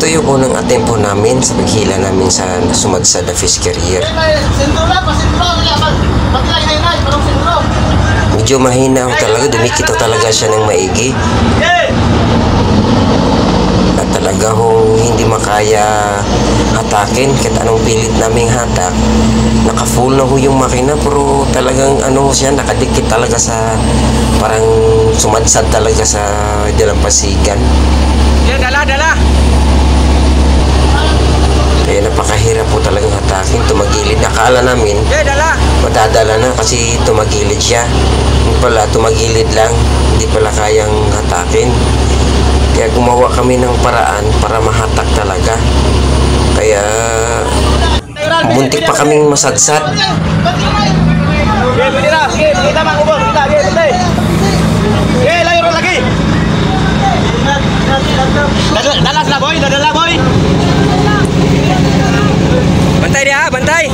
Ito yung unang atempo namin sa paghila namin sa sumadsad na fish carrier. Medyo mahina talaga, dumikito talaga siya ng maigi. At talaga hindi makaya hatakin kahit anong pilit naming hatak. Naka-full na yung makina, pero talagang siya, nakadikit talaga sa parang sumadsad talaga sa dalampasigan. Dala. Kaya napakahirap po talagang hatakin. Tumagilid. Nakala namin madadala na kasi tumagilid siya. Yung pala tumagilid lang, hindi pala kayang hatakin. Kaya gumawa kami ng paraan para mahatak talaga. Kaya muntik pa kaming masadsad. Dadala boy. Bantay dia, bantay.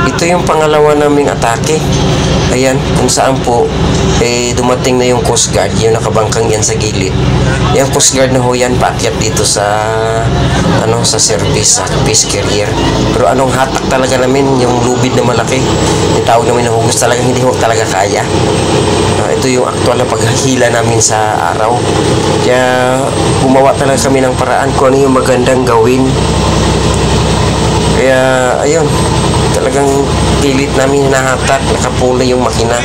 Ito yung pangalawa naming atake. Ayan, kung saan po dumating na yung Coast Guard, yung nakabangkang yan sa gilid. Yung Coast Guard na ho yan, paakyat dito sa sa service, sa fish carrier. Pero anong hatak talaga namin, yung lubid na malaki, yung tawag namin na hugos talaga, hindi ho talaga kaya. Ito yung aktual na paghahila namin sa araw. Kaya gumawa talaga kami ng paraan kung ano yung magandang gawin. Kaya ayun, talagang pilit namin hinahatak, nakapula yung makina.